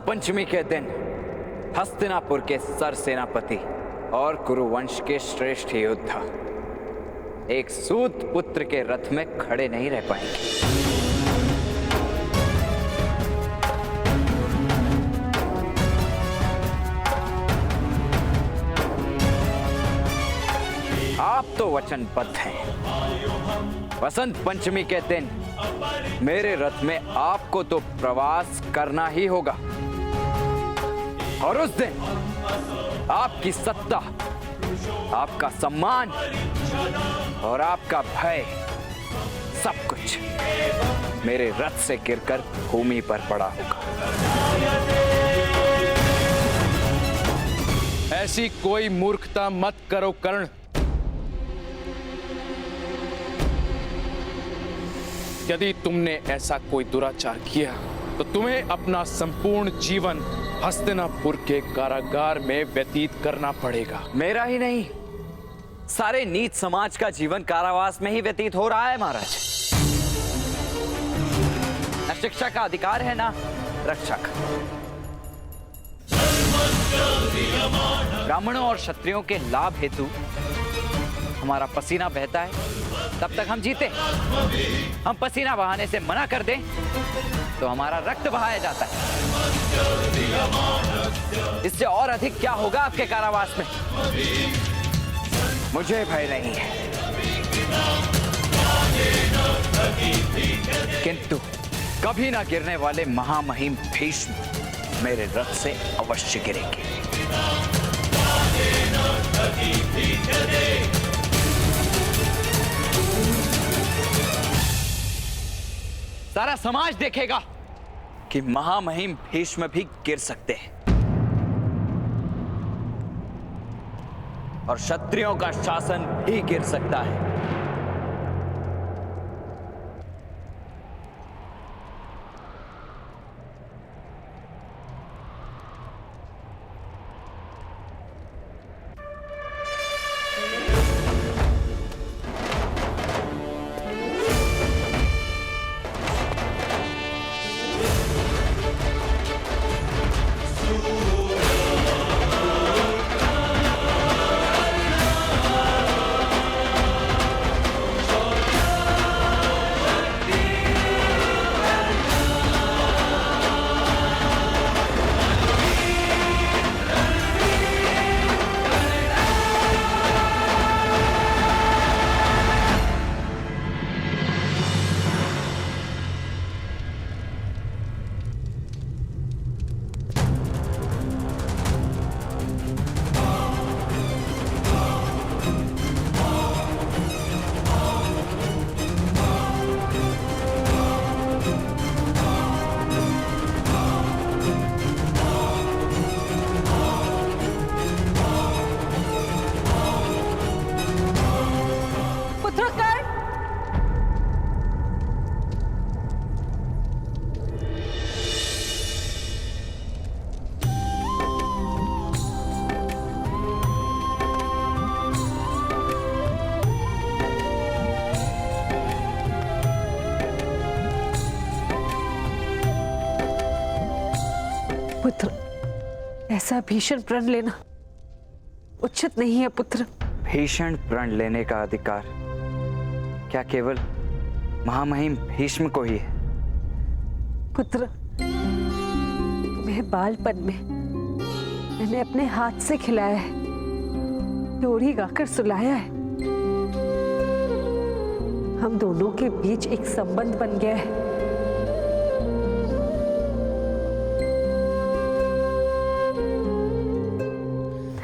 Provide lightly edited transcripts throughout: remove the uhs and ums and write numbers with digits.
पंचमी के दिन हस्तिनापुर के सर सेनापति और कुरुवंश के श्रेष्ठ योद्धा एक सूत पुत्र के रथ में खड़े नहीं रह पाएंगे। आप तो वचनबद्ध हैं। वसंत पंचमी के दिन मेरे रथ में आपको तो प्रवास करना ही होगा और उस दिन आपकी सत्ता, आपका सम्मान और आपका भय सब कुछ मेरे रथ से गिरकर भूमि पर पड़ा होगा। ऐसी कोई मूर्खता मत करो कर्ण। यदि तुमने ऐसा कोई दुराचार किया तो तुम्हें अपना संपूर्ण जीवन हस्तिनापुर के कारागार में व्यतीत करना पड़ेगा। मेरा ही नहीं, सारे नीच समाज का जीवन कारावास में ही व्यतीत हो रहा है महाराज। न शिक्षा का अधिकार है ना रक्षा का। ब्राह्मणों और क्षत्रियों के लाभ हेतु हमारा पसीना बहता है, तब तक हम जीते। हम पसीना बहाने से मना कर दें तो हमारा रक्त बहाया जाता है। इससे और अधिक क्या होगा आपके कारावास में? मुझे भय नहीं है, किंतु कभी ना गिरने वाले महामहिम भीष्म मेरे रथ से अवश्य गिरेंगे। सारा समाज देखेगा कि महामहिम भीष्म भी गिर सकते हैं और क्षत्रियों का शासन भी गिर सकता है। पुत्र, ऐसा भीषण प्रण लेना उचित नहीं है पुत्र। भीषण प्रण लेने का अधिकार क्या केवल महामहिम भीष्म को ही है? पुत्र, तुम्हें बालपन में मैंने अपने हाथ से खिलाया है, लोरी गाकर सुलाया है। हम दोनों के बीच एक संबंध बन गया है।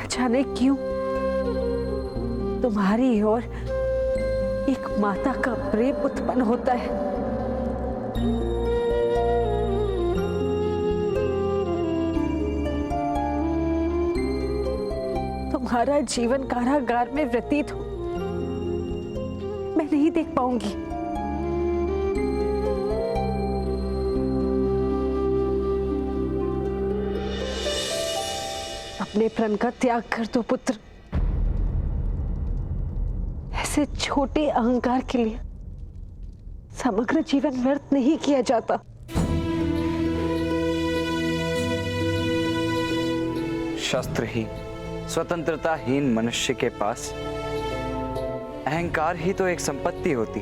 जाने क्यों तुम्हारी ओर एक माता का प्रेम उत्पन्न होता है। तुम्हारा जीवन कारागार में व्यतीत हो मैं नहीं देख पाऊंगी। अपने प्रण का त्याग कर दो पुत्र। ऐसे छोटे अहंकार के लिए समग्र जीवन व्यर्थ नहीं किया जाता। शस्त्रहीन स्वतंत्रताहीन मनुष्य के पास अहंकार ही तो एक संपत्ति होती,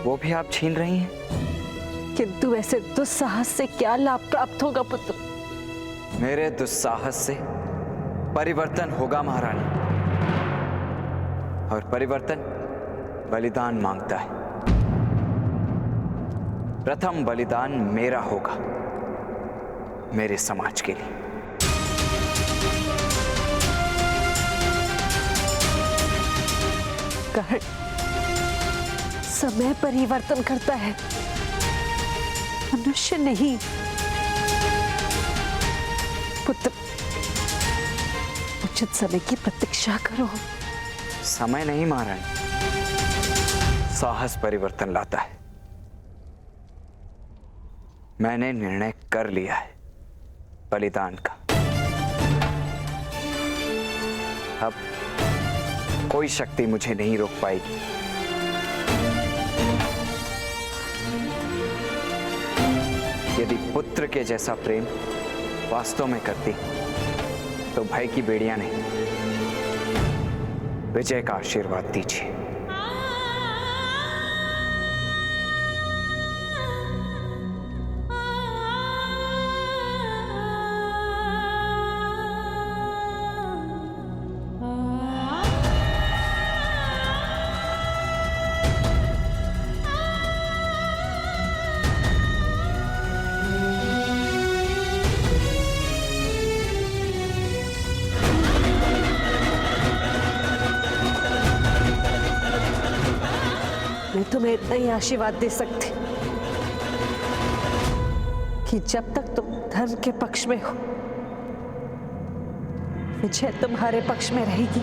वो भी आप छीन रही हैं। किंतु ऐसे दुस्साहस से क्या लाभ प्राप्त होगा पुत्र? मेरे दुस्साहस से परिवर्तन होगा महारानी, और परिवर्तन बलिदान मांगता है। प्रथम बलिदान मेरा होगा, मेरे समाज के लिए। कर्ण, समय परिवर्तन करता है, मनुष्य नहीं। पुत्र, उचित समय की प्रतीक्षा करो। समय नहीं महारानी, साहस परिवर्तन लाता है। मैंने निर्णय कर लिया है बलिदान का। अब कोई शक्ति मुझे नहीं रोक पाएगी। यदि पुत्र के जैसा प्रेम वास्तव में करती तो भय की बेड़ियां नहीं, विजय का आशीर्वाद दीजिए। मैं तुम्हें इतना ही आशीर्वाद दे सकती कि जब तक तुम धर्म के पक्ष में हो, विजय तुम्हारे पक्ष में रहेगी।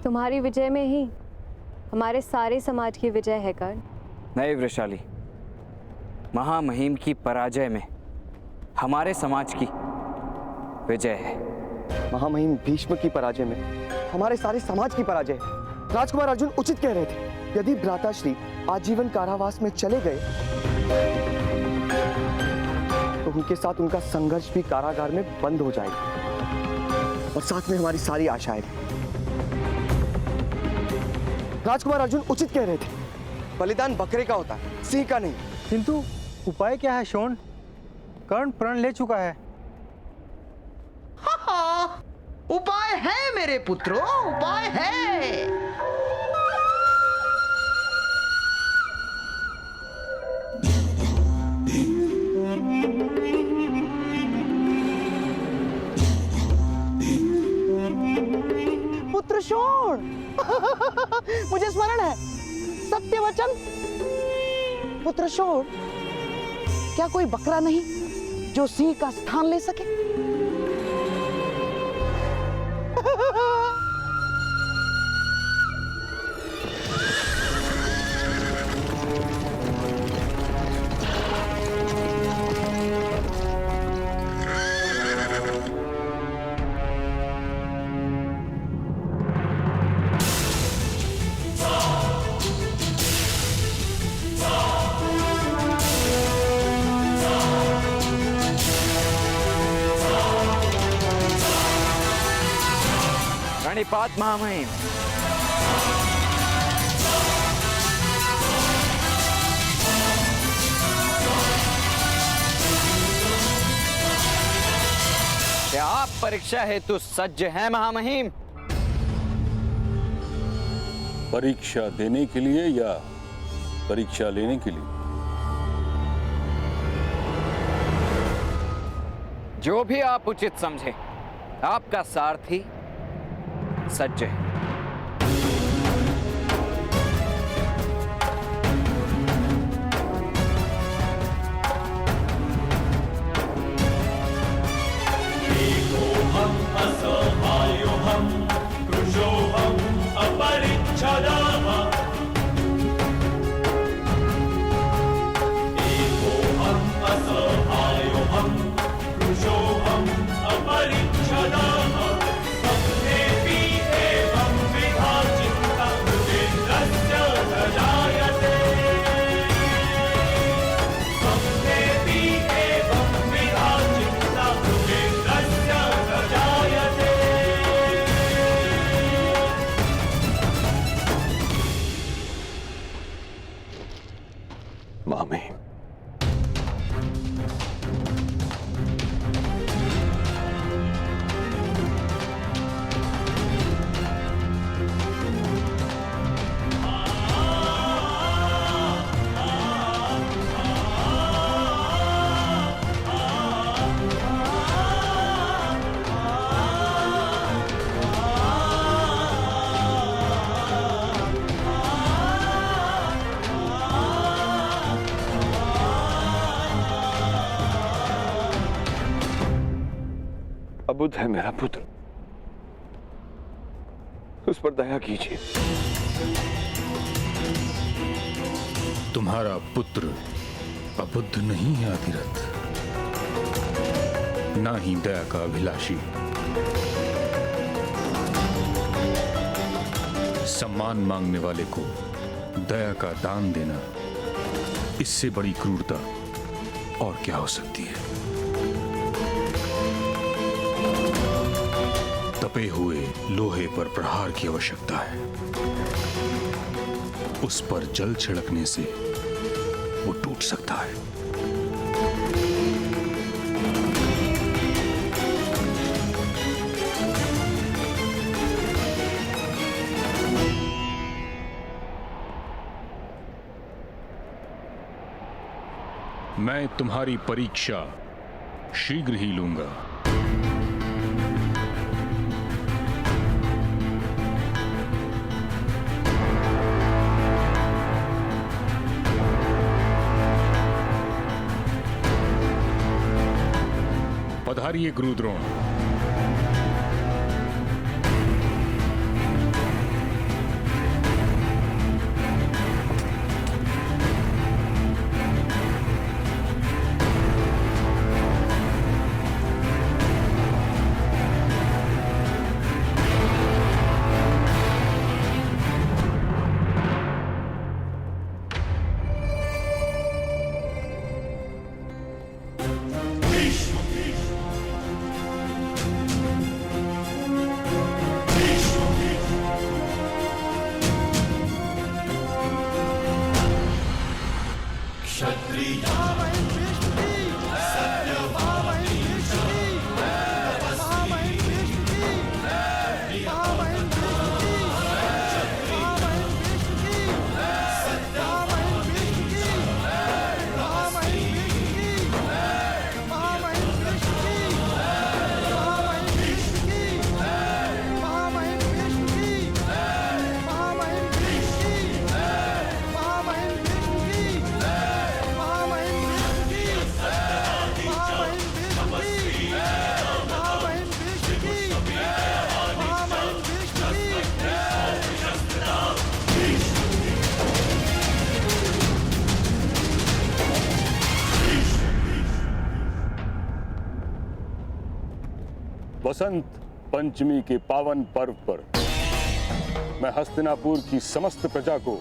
तुम्हारी विजय में ही हमारे सारे समाज की विजय है कर्ण। नहीं वृषाली, महामहिम की पराजय में हमारे समाज की विजय है। महामहिम भीष्म की पराजय में हमारे सारे समाज की पराजय है। राजकुमार अर्जुन उचित कह रहे थे, यदि भ्राताश्री आजीवन कारावास में चले गए तो उनके साथ उनका संघर्ष भी कारागार में बंद हो जाएगा, और साथ में हमारी सारी आशाएं। राजकुमार अर्जुन उचित कह रहे थे, बलिदान बकरे का होता है, सिंह का नहीं। किंतु उपाय क्या है शोन? कर्ण प्रण ले चुका है। हाँ, उपाय है मेरे पुत्रों, उपाय है। पुत्र शोण मुझे स्मरण है, सत्य वचन पुत्र शोण, क्या कोई बकरा नहीं जो सिंह का स्थान ले सके? प्रणिपात महामहिम। क्या आप परीक्षा हेतु सज्ज हैं महामहिम? परीक्षा देने के लिए या परीक्षा लेने के लिए? जो भी आप उचित समझे। आपका सारथी सज्ज है। महामहिम, अबुध है मेरा पुत्र, उस पर दया कीजिए। तुम्हारा पुत्र अबुद्ध नहीं है अधिरथ, ना ही दया का अभिलाषी। सम्मान मांगने वाले को दया का दान देना, इससे बड़ी क्रूरता और क्या हो सकती है। तपे हुए लोहे पर प्रहार की आवश्यकता है, उस पर जल छिड़कने से वो टूट सकता है। मैं तुम्हारी परीक्षा शीघ्र ही लूंगा। पधारिए गुरुद्रोण। वसंत पंचमी के पावन पर्व पर मैं हस्तिनापुर की समस्त प्रजा को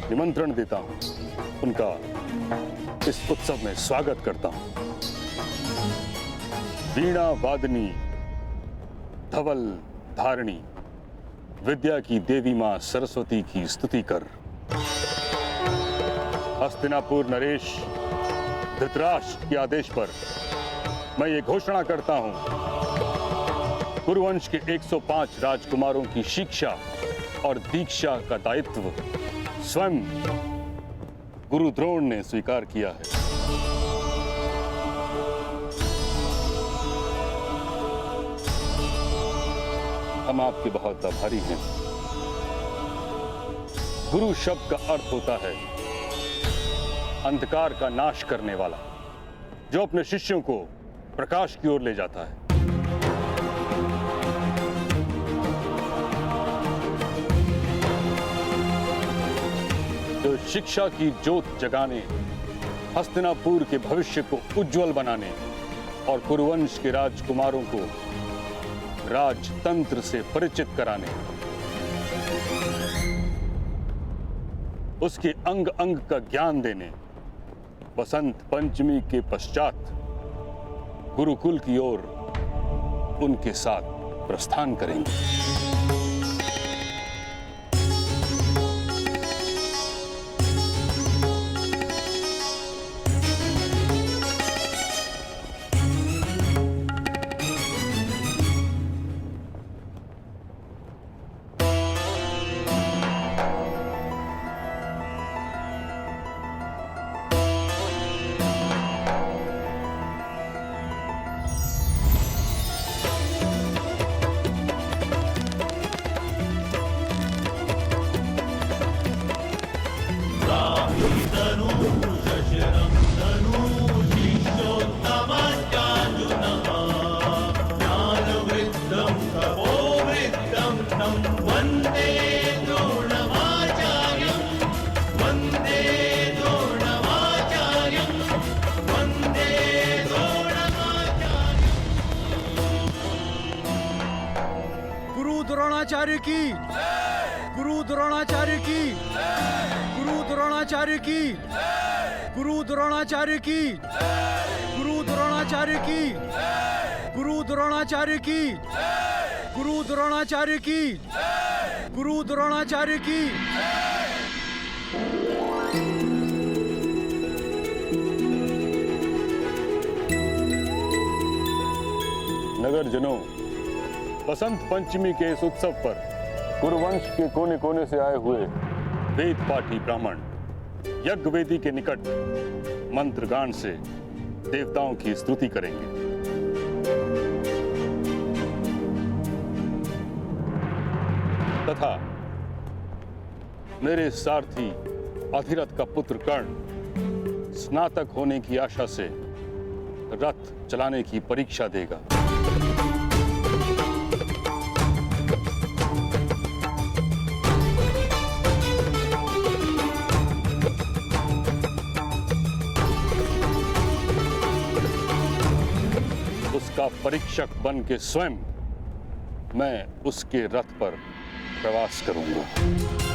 निमंत्रण देता हूं, उनका इस उत्सव में स्वागत करता हूं। वीणा वादनी, धवल धारिणी, विद्या की देवी मां सरस्वती की स्तुति कर। हस्तिनापुर नरेश धृतराष्ट्र के आदेश पर मैं ये घोषणा करता हूं, कुरुवंश के 105 राजकुमारों की शिक्षा और दीक्षा का दायित्व स्वयं गुरु द्रोण ने स्वीकार किया है। हम आपके बहुत आभारी हैं। गुरु शब्द का अर्थ होता है अंधकार का नाश करने वाला, जो अपने शिष्यों को प्रकाश की ओर ले जाता है। जो शिक्षा की ज्योत जगाने, हस्तिनापुर के भविष्य को उज्जवल बनाने और कुरुवंश के राजकुमारों को राजतंत्र से परिचित कराने, उसके अंग अंग का ज्ञान देने वसंत पंचमी के पश्चात गुरुकुल की ओर उनके साथ प्रस्थान करेंगे। द्रोणाचार्य की, गुरु द्रोणाचार्य की, गुरु द्रोणाचार्य की, गुरु द्रोणाचार्य की, गुरु द्रोणाचार्य की, गुरु द्रोणाचार्य की, गुरु द्रोणाचार्य की, गुरु द्रोणाचार्य की। नगर जनों, बसंत पंचमी के इस उत्सव पर कुरुवंश के कोने कोने से आए हुए वेद पाठी ब्राह्मण यज्ञ वेदी के निकट मंत्रगान से देवताओं की स्तुति करेंगे। तथा मेरे सारथी अधिरथ का पुत्र कर्ण स्नातक होने की आशा से रथ चलाने की परीक्षा देगा। उसका परीक्षक बन के स्वयं मैं उसके रथ पर प्रवास करूंगा।